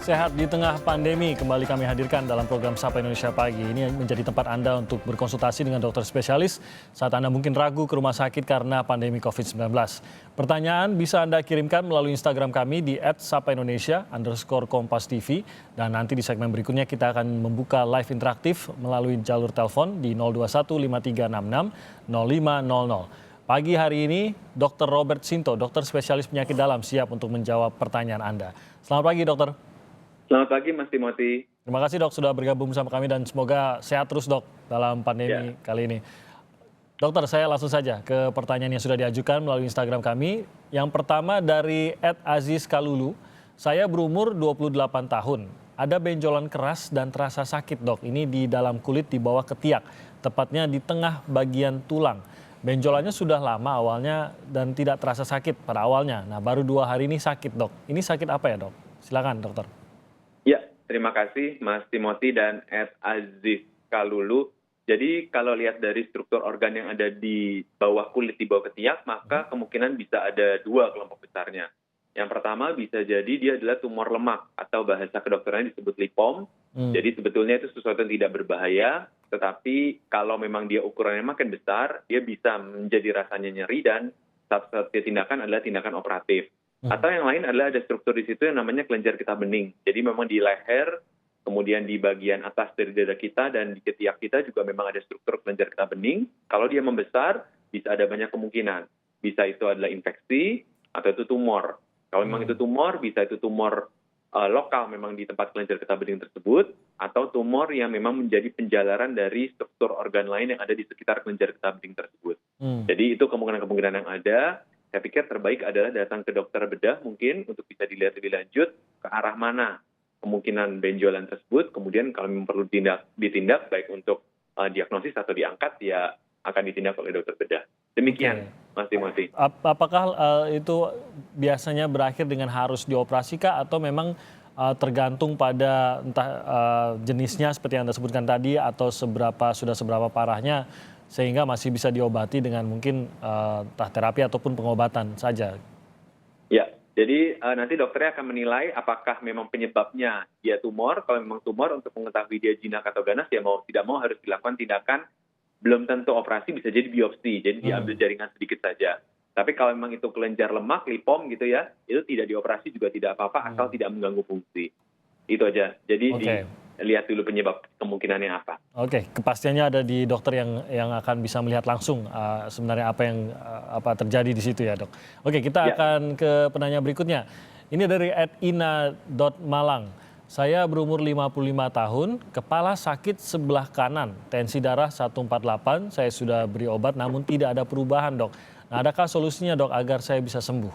Sehat di tengah pandemi, kembali kami hadirkan dalam program Sapa Indonesia Pagi. Ini menjadi tempat Anda untuk berkonsultasi dengan dokter spesialis saat Anda mungkin ragu ke rumah sakit karena pandemi COVID-19. Pertanyaan bisa Anda kirimkan melalui Instagram kami di @sapaindonesia_kompas.tv. Dan nanti di segmen berikutnya kita akan membuka live interaktif melalui jalur telepon di 021 5366 0500. Pagi hari ini, Dr. Robert Sinto, dokter spesialis penyakit dalam, siap untuk menjawab pertanyaan Anda. Selamat pagi, dokter. Selamat pagi, Mas Timothy. Terima kasih, dok, sudah bergabung bersama kami dan semoga sehat terus, dok, dalam pandemi kali ini. Dokter, saya langsung saja ke pertanyaan yang sudah diajukan melalui Instagram kami. Yang pertama dari @azizkalulu, saya berumur 28 tahun. Ada benjolan keras dan terasa sakit, dok. Ini di dalam kulit di bawah ketiak, tepatnya di tengah bagian tulang. Benjolannya sudah lama awalnya dan tidak terasa sakit pada awalnya. Nah, baru 2 hari ini sakit, dok. Ini sakit apa ya, dok? Silakan, dokter. Ya, terima kasih Mas Timothy dan @azizkalulu. Jadi kalau lihat dari struktur organ yang ada di bawah kulit, di bawah ketiak, maka kemungkinan bisa ada 2 kelompok besarnya. Yang pertama bisa jadi dia adalah tumor lemak atau bahasa kedokterannya disebut lipom. Jadi sebetulnya itu sesuatu yang tidak berbahaya, tetapi kalau memang dia ukurannya makin besar, dia bisa menjadi rasanya nyeri dan satu-satunya tindakan adalah tindakan operatif. Atau yang lain adalah ada struktur di situ yang namanya kelenjar getah bening. Jadi memang di leher, kemudian di bagian atas dari dada kita dan di ketiak kita juga memang ada struktur kelenjar getah bening. Kalau dia membesar, bisa ada banyak kemungkinan. Bisa itu adalah infeksi atau itu tumor. Kalau memang itu tumor, bisa itu tumor lokal memang di tempat kelenjar getah bening tersebut, atau tumor yang memang menjadi penjalaran dari struktur organ lain yang ada di sekitar kelenjar getah bening tersebut. Jadi itu kemungkinan-kemungkinan yang ada. Saya pikir terbaik adalah datang ke dokter bedah mungkin untuk bisa dilihat lebih lanjut ke arah mana kemungkinan benjolan tersebut. Kemudian kalau memang perlu ditindak baik untuk diagnosis atau diangkat, ya akan ditindak oleh dokter bedah. Demikian, Mas Timothy. Apakah itu biasanya berakhir dengan harus dioperasi kah atau memang tergantung pada entah jenisnya seperti yang Anda sebutkan tadi atau sudah seberapa parahnya sehingga masih bisa diobati dengan mungkin entah terapi ataupun pengobatan saja? Ya, jadi nanti dokternya akan menilai apakah memang penyebabnya dia tumor. Kalau memang tumor, untuk mengetahui dia jinak atau ganas, ya mau tidak mau harus dilakukan tindakan, belum tentu operasi, bisa jadi biopsi, jadi diambil jaringan sedikit saja. Tapi kalau memang itu kelenjar lemak, lipom gitu ya, itu tidak dioperasi juga tidak apa-apa asal tidak mengganggu fungsi. Itu aja. Jadi lihat dulu penyebab kemungkinannya apa. Oke, kepastiannya ada di dokter yang akan bisa melihat langsung sebenarnya apa yang terjadi di situ ya, dok. Oke, kita akan ke penanya berikutnya. Ini dari @ina.malang. Saya berumur 55 tahun, kepala sakit sebelah kanan, tensi darah 148, saya sudah beri obat namun tidak ada perubahan, dok. Nah, adakah solusinya, dok, agar saya bisa sembuh?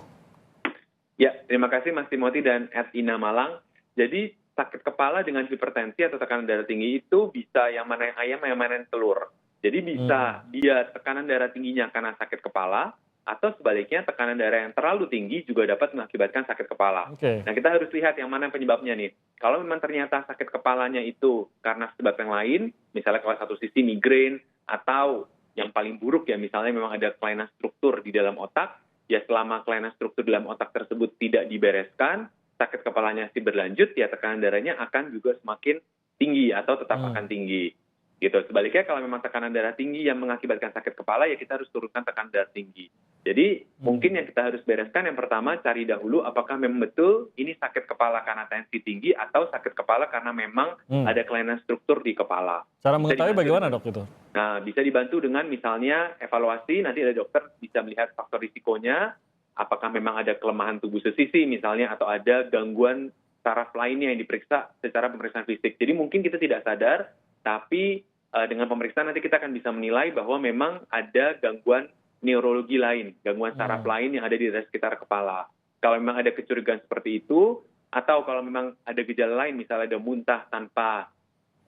Ya, terima kasih Mas Timothy dan @ina Malang. Jadi sakit kepala dengan hipertensi atau tekanan darah tinggi itu bisa yang mana yang ayam, yang mana yang telur. Jadi bisa dia tekanan darah tingginya karena sakit kepala, atau sebaliknya tekanan darah yang terlalu tinggi juga dapat mengakibatkan sakit kepala. Nah, kita harus lihat yang mana penyebabnya nih. Kalau memang ternyata sakit kepalanya itu karena sebab yang lain, misalnya kalau satu sisi migrain, atau yang paling buruk ya misalnya memang ada kelainan struktur di dalam otak, ya selama kelainan struktur dalam otak tersebut tidak dibereskan, sakit kepalanya masih berlanjut, ya tekanan darahnya akan juga semakin tinggi atau tetap akan tinggi. Gitu. Sebaliknya kalau memang tekanan darah tinggi yang mengakibatkan sakit kepala, ya kita harus turunkan tekanan darah tinggi. Jadi mungkin yang kita harus bereskan yang pertama, cari dahulu apakah memang betul ini sakit kepala karena tensi tinggi atau sakit kepala karena memang ada kelainan struktur di kepala. Cara mengetahui bagaimana, dok, itu? Nah, bisa dibantu dengan misalnya evaluasi, nanti ada dokter bisa melihat faktor risikonya, apakah memang ada kelemahan tubuh sesisi misalnya, atau ada gangguan saraf lainnya yang diperiksa secara pemeriksaan fisik. Jadi mungkin kita tidak sadar, tapi dengan pemeriksaan nanti kita akan bisa menilai bahwa memang ada gangguan neurologi lain, gangguan saraf lain yang ada di sekitar kepala. Kalau memang ada kecurigaan seperti itu, atau kalau memang ada gejala lain, misalnya ada muntah tanpa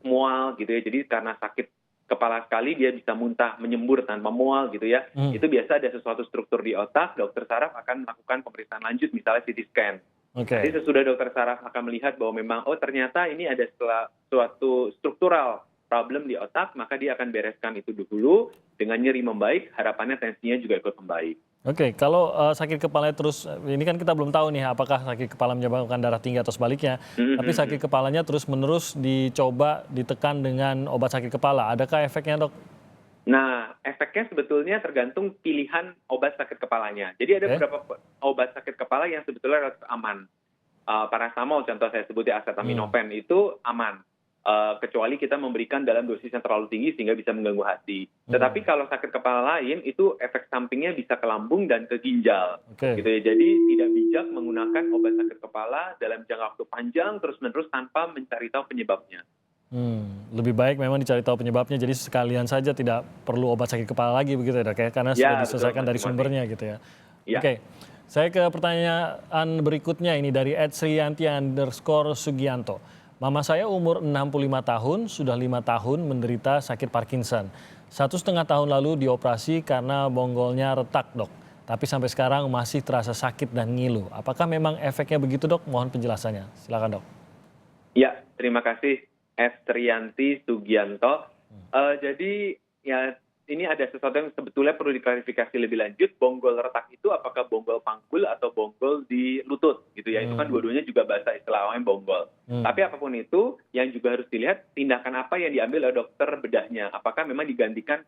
mual gitu ya, jadi karena sakit kepala sekali dia bisa muntah menyembur tanpa mual gitu ya, itu biasa ada sesuatu struktur di otak, dokter saraf akan melakukan pemeriksaan lanjut, misalnya CT scan. Jadi sesudah dokter saraf akan melihat bahwa memang, oh ternyata ini ada suatu struktural problem di otak, maka dia akan bereskan itu dulu, dengan nyeri membaik, harapannya tensinya juga ikut membaik. Oke, kalau sakit kepalanya terus, ini kan kita belum tahu nih apakah sakit kepala menyebabkan darah tinggi atau sebaliknya. Tapi sakit kepalanya terus-menerus dicoba ditekan dengan obat sakit kepala. Adakah efeknya, Dok? Nah, efeknya sebetulnya tergantung pilihan obat sakit kepalanya. Jadi ada Oke. beberapa obat sakit kepala yang sebetulnya relatif aman. Paracetamol contoh saya sebut ya, acetaminophen itu aman. Kecuali kita memberikan dalam dosis yang terlalu tinggi sehingga bisa mengganggu hati. Tetapi kalau sakit kepala lain itu efek sampingnya bisa ke lambung dan ke ginjal. Oke. Gitu ya. Jadi tidak bijak menggunakan obat sakit kepala dalam jangka waktu panjang terus-menerus tanpa mencari tahu penyebabnya. Lebih baik memang dicari tahu penyebabnya, jadi sekalian saja tidak perlu obat sakit kepala lagi begitu ya, Dok, ya? Karena sudah Ya, betul diselesaikan Mas dari Timothy. sumbernya gitu ya. Ya. Oke, saya ke pertanyaan berikutnya ini dari @sriyanti_sugianto. Mama saya umur 65 tahun, sudah 5 tahun menderita sakit Parkinson. 1,5 tahun lalu dioperasi karena bonggolnya retak, Dok. Tapi sampai sekarang masih terasa sakit dan ngilu. Apakah memang efeknya begitu, Dok? Mohon penjelasannya. Silakan, Dok. Ya, terima kasih Trianti Sugianto. Jadi ya ini ada sesuatu yang sebetulnya perlu diklarifikasi lebih lanjut. Bonggol retak itu apakah bonggol panggul atau bonggol di lutut gitu ya? Itu kan dua-duanya juga bahasa istilahnya bonggol. Tapi apapun itu, yang juga harus dilihat tindakan apa yang diambil oleh dokter bedahnya. Apakah memang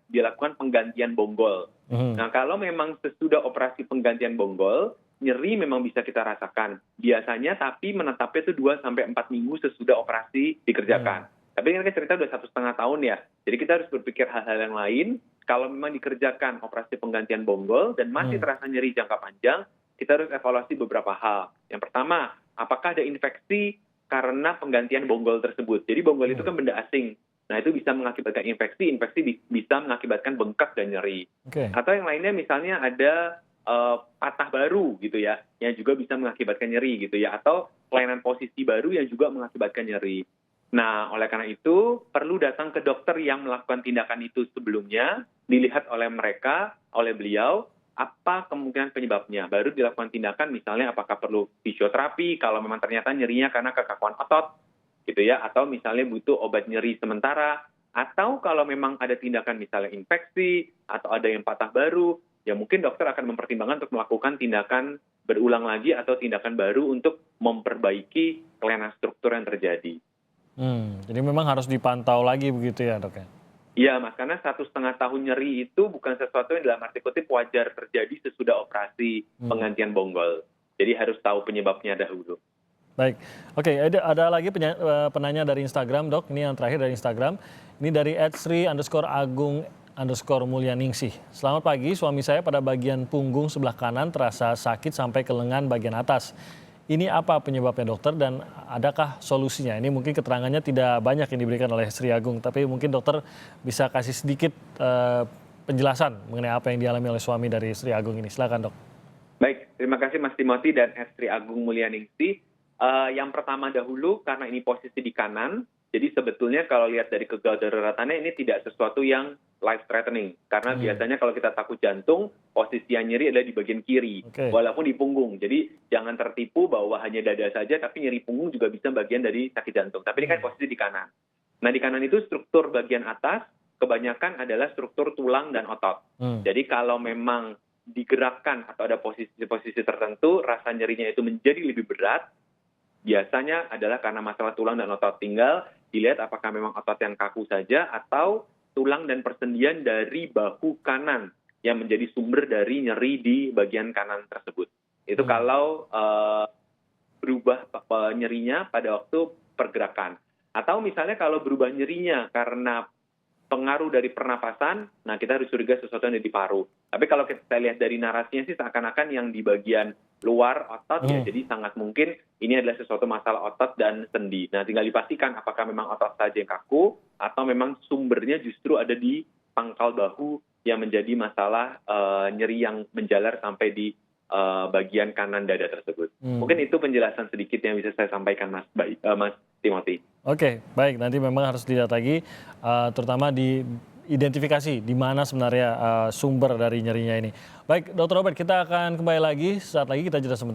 dilakukan penggantian bonggol. Nah, kalau memang sesudah operasi penggantian bonggol, nyeri memang bisa kita rasakan. Biasanya tapi menetapnya itu 2-4 minggu sesudah operasi dikerjakan. Tapi kan cerita udah 1,5 tahun ya. Jadi kita harus berpikir hal-hal yang lain. Kalau memang dikerjakan operasi penggantian bonggol dan masih terasa nyeri jangka panjang, kita harus evaluasi beberapa hal. Yang pertama, apakah ada infeksi karena penggantian bonggol tersebut. Jadi bonggol itu kan benda asing. Nah, itu bisa mengakibatkan infeksi bisa mengakibatkan bengkak dan nyeri. Oke. Atau yang lainnya misalnya ada patah baru gitu ya, yang juga bisa mengakibatkan nyeri gitu ya, atau kelainan posisi baru yang juga mengakibatkan nyeri. Nah, oleh karena itu perlu datang ke dokter yang melakukan tindakan itu sebelumnya, dilihat oleh beliau, apa kemungkinan penyebabnya. Baru dilakukan tindakan misalnya apakah perlu fisioterapi kalau memang ternyata nyerinya karena kekakuan otot gitu ya, atau misalnya butuh obat nyeri sementara, atau kalau memang ada tindakan misalnya infeksi atau ada yang patah baru, ya mungkin dokter akan mempertimbangkan untuk melakukan tindakan berulang lagi atau tindakan baru untuk memperbaiki kelainan struktur yang terjadi. Jadi memang harus dipantau lagi begitu ya, Dok ya? Iya Mas, karena 1,5 tahun nyeri itu bukan sesuatu yang dalam arti kutip wajar terjadi sesudah operasi penggantian bonggol. Jadi harus tahu penyebabnya dahulu. Baik, oke, ada lagi penanya dari Instagram, Dok. Ini yang terakhir dari Instagram. Ini dari @sri_agung_mulyaningsih. Selamat pagi, suami saya pada bagian punggung sebelah kanan terasa sakit sampai ke lengan bagian atas. Ini apa penyebabnya, dokter, dan adakah solusinya? Ini mungkin keterangannya tidak banyak yang diberikan oleh Sri Agung, tapi mungkin dokter bisa kasih sedikit penjelasan mengenai apa yang dialami oleh suami dari Sri Agung ini. Silakan, Dok. Baik, terima kasih Mas Timothy dan Sri Agung Mulyaningsih. Yang pertama dahulu, karena ini posisi di kanan, jadi sebetulnya kalau lihat dari kegagalan daruratannya ini tidak sesuatu yang life threatening. Karena biasanya kalau kita takut jantung, posisi yang nyeri adalah di bagian kiri, walaupun di punggung. Jadi jangan tertipu bahwa hanya dada saja, tapi nyeri punggung juga bisa bagian dari sakit jantung. Tapi ini kan posisi di kanan. Nah, di kanan itu struktur bagian atas kebanyakan adalah struktur tulang dan otot. Jadi kalau memang digerakkan atau ada posisi-posisi tertentu, rasa nyerinya itu menjadi lebih berat, biasanya adalah karena masalah tulang dan otot. Tinggal dilihat apakah memang otot yang kaku saja atau tulang dan persendian dari bahu kanan yang menjadi sumber dari nyeri di bagian kanan tersebut. Itu kalau berubah nyerinya pada waktu pergerakan. Atau misalnya kalau berubah nyerinya karena pengaruh dari pernapasan, nah kita harus curiga sesuatu yang ada di paru. Tapi kalau kita lihat dari narasinya sih seakan-akan yang di bagian luar otot ya, jadi sangat mungkin ini adalah sesuatu masalah otot dan sendi. Nah, tinggal dipastikan apakah memang otot saja yang kaku atau memang sumbernya justru ada di pangkal bahu yang menjadi masalah nyeri yang menjalar sampai di bagian kanan dada tersebut. Mungkin itu penjelasan sedikit yang bisa saya sampaikan Mas Timothy. Oke, baik. Nanti memang harus dilihat lagi, terutama di identifikasi di mana sebenarnya sumber dari nyerinya ini. Baik, Dr. Robert, kita akan kembali lagi saat lagi, kita jeda sebentar.